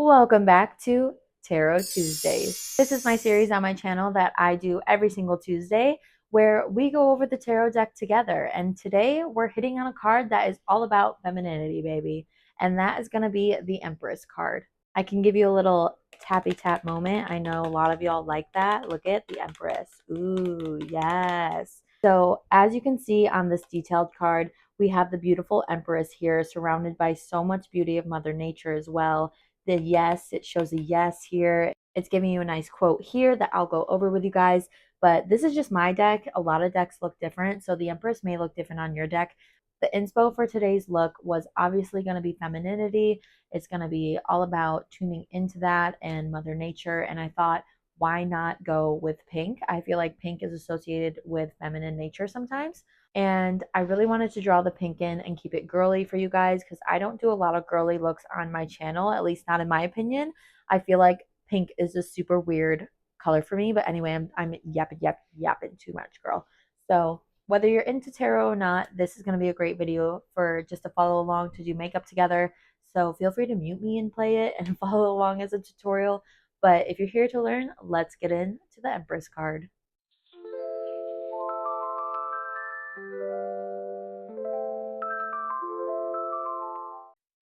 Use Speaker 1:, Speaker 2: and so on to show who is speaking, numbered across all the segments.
Speaker 1: Welcome back to Tarot Tuesdays. This is my series on my channel that I do every single Tuesday where we go over the tarot deck together. And today we're hitting on a card that is all about femininity, baby. And that is going to be the Empress card. I can give you a little tappy tap moment. I know a lot of y'all like that. Look at the Empress. Ooh, yes. So as you can see on this detailed card, we have the beautiful Empress here surrounded by so much beauty of Mother Nature as well. The yes, it shows a yes here. It's giving you a nice quote here that I'll go over with you guys. But this is just my deck. A lot of decks look different, so the Empress may look different on your deck. The inspo for today's look was obviously going to be femininity. It's going to be all about tuning into that and Mother Nature. And I thought, why not go with pink? I feel like pink is associated with feminine nature sometimes. And I really wanted to draw the pink in and keep it girly for you guys because I don't do a lot of girly looks on my channel, at least not in my opinion. I feel like pink is a super weird color for me. But anyway, I'm yapping too much, girl. So whether you're into tarot or not, this is going to be a great video for just to follow along to do makeup together. So feel free to mute me and play it and follow along as a tutorial. But if you're here to learn, let's get into the Empress card.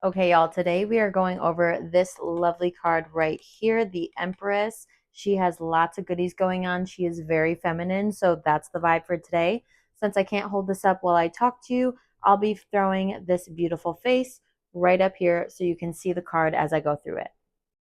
Speaker 1: Okay, y'all, today we are going over this lovely card right here, the Empress. She has lots of goodies going on. She is very feminine, so that's the vibe for today. Since I can't hold this up while I talk to you, I'll be throwing this beautiful face right up here so you can see the card as I go through it.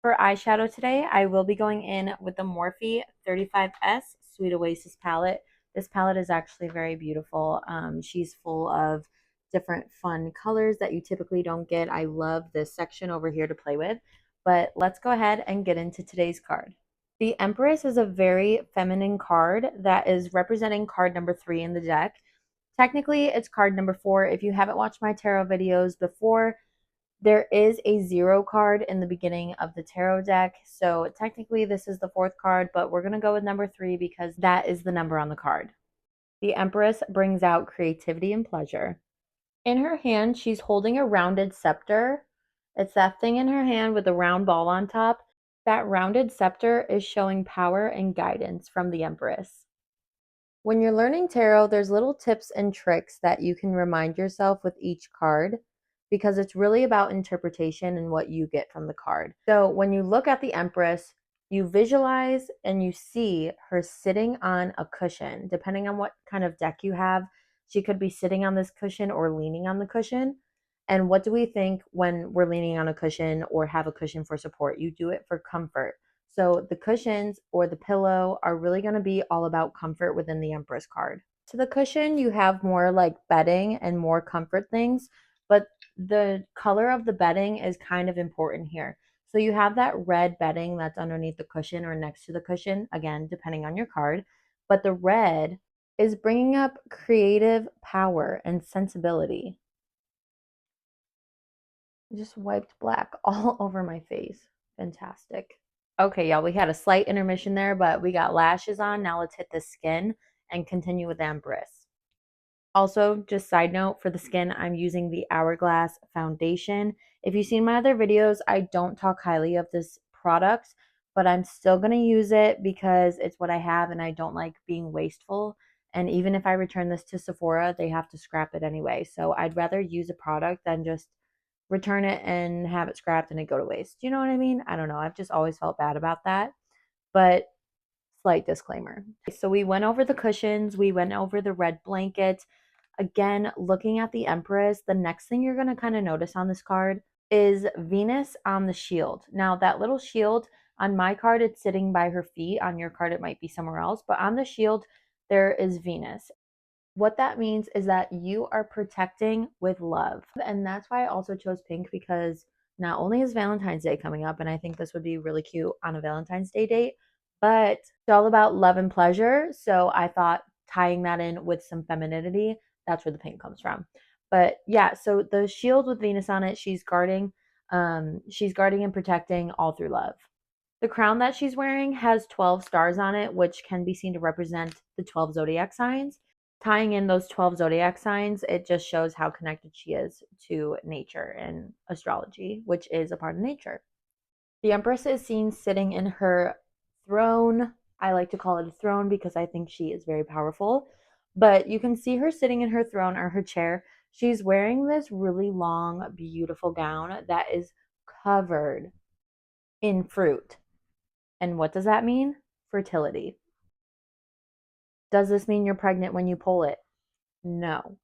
Speaker 1: For eyeshadow today, I will be going in with the Morphe 35S Sweet Oasis palette. This palette is actually very beautiful. She's full of different fun colors that you typically don't get. I love this section over here to play with. But let's go ahead and get into today's card. The Empress is a very feminine card that is representing card number 3 in the deck. Technically, it's card number 4. If you haven't watched my tarot videos before, there is a 0 card in the beginning of the tarot deck. So technically this is the 4th card, but we're going to go with number 3 because that is the number on the card. The Empress brings out creativity and pleasure. In her hand, she's holding a rounded scepter. It's that thing in her hand with the round ball on top. That rounded scepter is showing power and guidance from the Empress. When you're learning tarot, there's little tips and tricks that you can remind yourself with each card because it's really about interpretation and what you get from the card. So when you look at the Empress, you visualize and you see her sitting on a cushion. Depending on what kind of deck you have, she could be sitting on this cushion or leaning on the cushion. And what do we think when we're leaning on a cushion or have a cushion for support? You do it for comfort. So the cushions or the pillow are really going to be all about comfort within the Empress card. To the cushion, you have more like bedding and more comfort things, but the color of the bedding is kind of important here. So you have that red bedding that's underneath the cushion or next to the cushion, again, depending on your card. But the red is bringing up creative power and sensibility. I just wiped black all over my face. Fantastic. Okay, y'all, we had a slight intermission there, but we got lashes on. Now let's hit the skin and continue with Empress. Also, just side note, for the skin, I'm using the Hourglass foundation. If you've seen my other videos, I don't talk highly of this product, but I'm still going to use it because it's what I have and I don't like being wasteful. And even if I return this to Sephora, they have to scrap it anyway. So I'd rather use a product than just return it and have it scrapped and it go to waste. You know what I mean? I don't know. I've just always felt bad about that. But slight disclaimer. So we went over the cushions, we went over the red blanket. Again, looking at the Empress, the next thing you're going to kind of notice on this card is Venus on the shield. Now, that little shield on my card, it's sitting by her feet. On your card, it might be somewhere else. But on the shield, there is Venus. What that means is that you are protecting with love. And that's why I also chose pink because not only is Valentine's Day coming up, and I think this would be really cute on a Valentine's Day date, but it's all about love and pleasure. So I thought tying that in with some femininity, that's where the pink comes from. But yeah, so the shield with Venus on it, she's guarding and protecting all through love. The crown that she's wearing has 12 stars on it, which can be seen to represent the 12 zodiac signs. Tying in those 12 zodiac signs, it just shows how connected she is to nature and astrology, which is a part of nature. The Empress is seen sitting in her throne. I like to call it a throne because I think she is very powerful. But you can see her sitting in her throne or her chair. She's wearing this really long, beautiful gown that is covered in fruit. And what does that mean? Fertility. Does this mean you're pregnant when you pull it? No.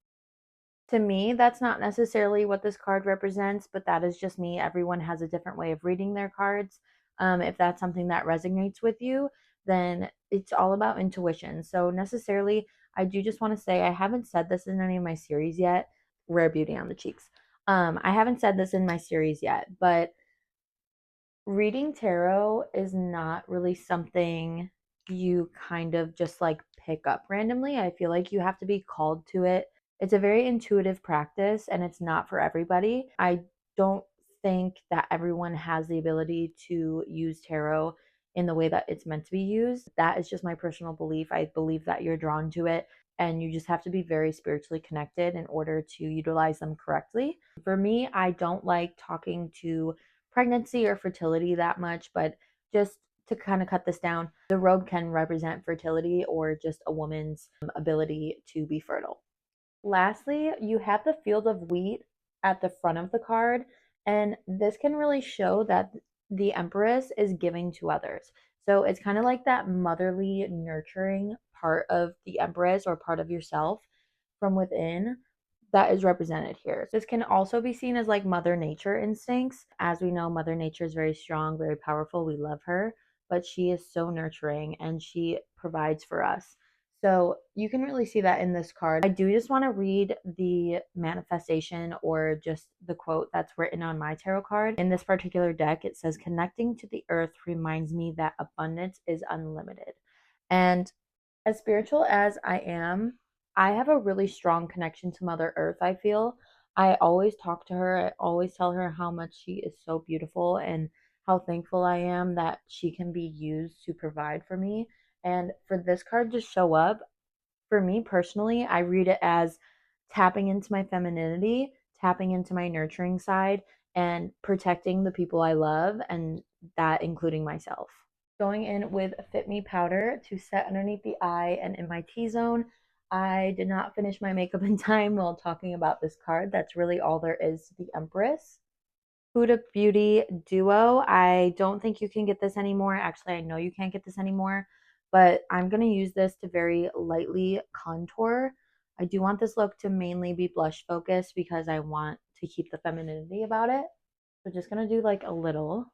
Speaker 1: To me, that's not necessarily what this card represents, but that is just me. Everyone has a different way of reading their cards. If that's something that resonates with you, then it's all about intuition. So, necessarily, I do just want to say I haven't said this in any of my series yet. Rare beauty on the cheeks. I haven't said this in my series yet, but reading tarot is not really something you kind of just like pick up randomly. I feel like you have to be called to it. It's a very intuitive practice and it's not for everybody. I don't think that everyone has the ability to use tarot in the way that it's meant to be used. That is just my personal belief. I believe that you're drawn to it and you just have to be very spiritually connected in order to utilize them correctly. For me, I don't like talking to pregnancy or fertility that much, but just to kind of cut this down, the robe can represent fertility or just a woman's ability to be fertile. Lastly, you have the field of wheat at the front of the card, and this can really show that the Empress is giving to others. So it's kind of like that motherly, nurturing part of the Empress or part of yourself from within that is represented here. This can also be seen as like Mother Nature instincts. As we know, Mother Nature is very strong, very powerful. We love her, but she is so nurturing and she provides for us. So you can really see that in this card. I do just want to read the manifestation or just the quote that's written on my tarot card. In this particular deck, it says, "Connecting to the earth reminds me that abundance is unlimited." And as spiritual as I am, I have a really strong connection to Mother Earth, I feel. I always talk to her. I always tell her how much she is so beautiful and how thankful I am that she can be used to provide for me. And for this card to show up, for me personally, I read it as tapping into my femininity, tapping into my nurturing side, and protecting the people I love, and that including myself. Going in with Fit Me powder to set underneath the eye and in my T-zone. I did not finish my makeup in time while talking about this card. That's really all there is to the Empress. Huda Beauty Duo. I don't think you can get this anymore. Actually, I know you can't get this anymore, but I'm going to use this to very lightly contour. I do want this look to mainly be blush focused because I want to keep the femininity about it. So just going to do like a little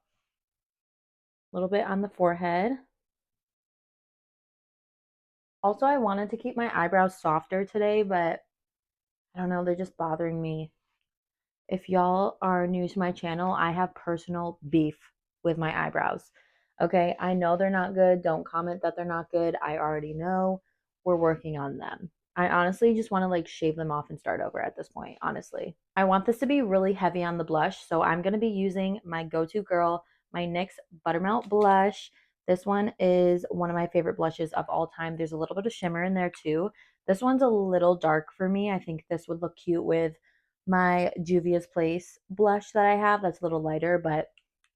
Speaker 1: bit on the forehead. Also, I wanted to keep my eyebrows softer today, but I don't know, they're just bothering me. If y'all are new to my channel, I have personal beef with my eyebrows. Okay, I know they're not good. Don't comment that they're not good. I already know. We're working on them. I honestly just want to like shave them off and start over at this point, honestly. I want this to be really heavy on the blush, so I'm going to be using my go-to girl, my NYX Buttermelt blush. This one is one of my favorite blushes of all time. There's a little bit of shimmer in there too. This one's a little dark for me. I think this would look cute with my Juvia's Place blush that I have that's a little lighter, but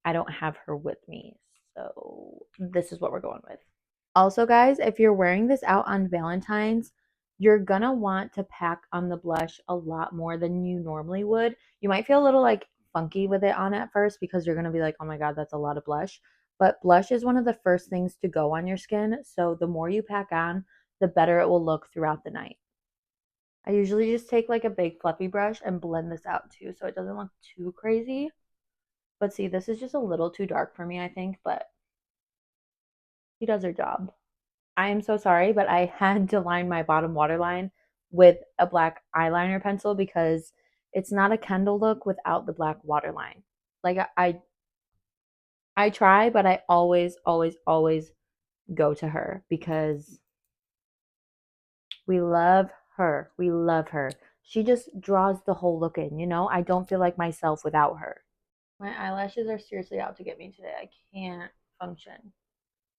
Speaker 1: I don't have her with me. So this is what we're going with. Also, guys, if you're wearing this out on Valentine's, you're gonna want to pack on the blush a lot more than you normally would. You might feel a little like funky with it on at first because you're gonna be like, oh my God, that's a lot of blush. But blush is one of the first things to go on your skin. So the more you pack on, the better it will look throughout the night. I usually just take like a big fluffy brush and blend this out too so it doesn't look too crazy. But see, this is just a little too dark for me, I think, but she does her job. I am so sorry, but I had to line my bottom waterline with a black eyeliner pencil because it's not a Kendall look without the black waterline. Like I try, but I always go to her because we love her. We love her. She just draws the whole look in, you know? I don't feel like myself without her. My eyelashes are seriously out to get me today. I can't function.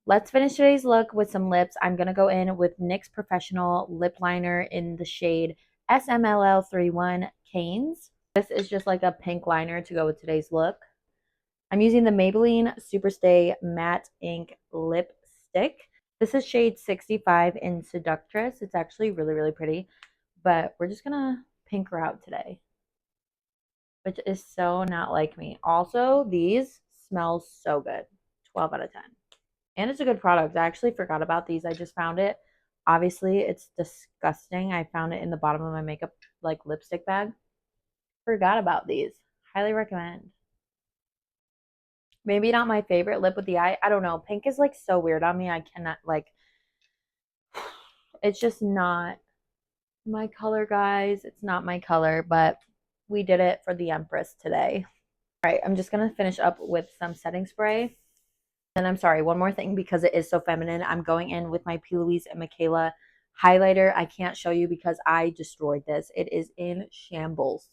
Speaker 1: Let's finish today's look with some lips. I'm going to go in with NYX Professional Lip Liner in the shade SMLL31 Canes. This is just like a pink liner to go with today's look. I'm using the Maybelline Superstay Matte Ink Lipstick. This is shade 65 in Seductress. It's actually really, really pretty, but we're just gonna pink her out today, which is so not like me. Also, these smell so good. 12 out of 10. And it's a good product. I actually forgot about these. I just found it. Obviously, it's disgusting. I found it in the bottom of my makeup like lipstick bag. Forgot about these. Highly recommend. Maybe not my favorite lip with the eye. I don't know. Pink is like so weird on me. I cannot like it's just not my color, guys. It's not my color, but we did it for the Empress today. All right, I'm just going to finish up with some setting spray. And I'm sorry, one more thing because it is so feminine. I'm going in with my P. Louise and Michaela highlighter. I can't show you because I destroyed this. It is in shambles.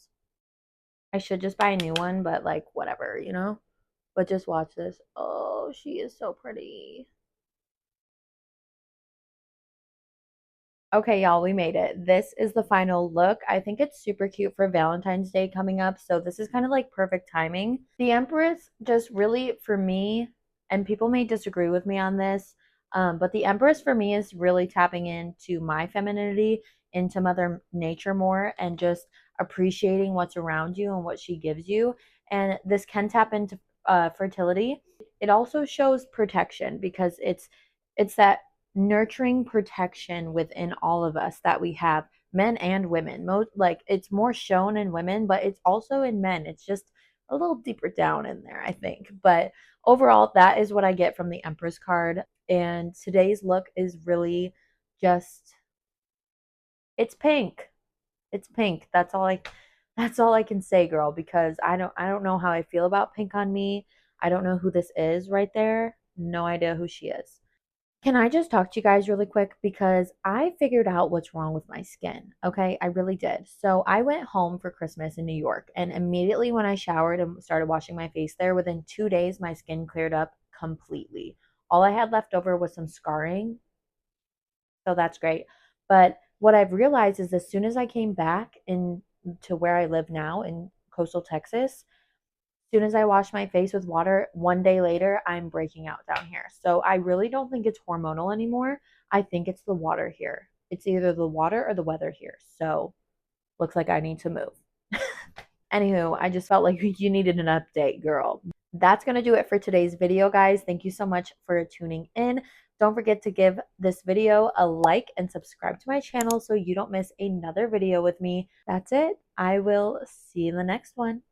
Speaker 1: I should just buy a new one, but like whatever, you know? But just watch this. Oh, she is so pretty. Okay, y'all, we made it. This is the final look. I think it's super cute for Valentine's Day coming up. So this is kind of like perfect timing. The Empress just really, for me, and people may disagree with me on this, but the Empress for me is really tapping into my femininity, into Mother Nature more, and just appreciating what's around you and what she gives you. And this can tap into fertility. It also shows protection because it's that nurturing protection within all of us that we have, men and women. Most like it's more shown in women, but it's also in men. It's just a little deeper down in there, I think. But overall, that is what I get from the Empress card. And today's look is really just it's pink. It's pink. That's all I can say, girl, because I don't know how I feel about pink on me. I don't know who this is right there. No idea who she is. Can I just talk to you guys really quick? Because I figured out what's wrong with my skin. Okay, I really did. So I went home for Christmas in New York, and immediately when I showered and started washing my face there, within 2 days, my skin cleared up completely. All I had left over was some scarring. So that's great. But what I've realized is as soon as I came back in to where I live now in coastal Texas, soon as I wash my face with water, 1 day later, I'm breaking out down here. So I really don't think it's hormonal anymore. I think it's the water here. It's either the water or the weather here. So looks like I need to move. Anywho, I just felt like you needed an update, girl. That's going to do it for today's video, guys. Thank you so much for tuning in. Don't forget to give this video a like and subscribe to my channel so you don't miss another video with me. That's it. I will see you in the next one.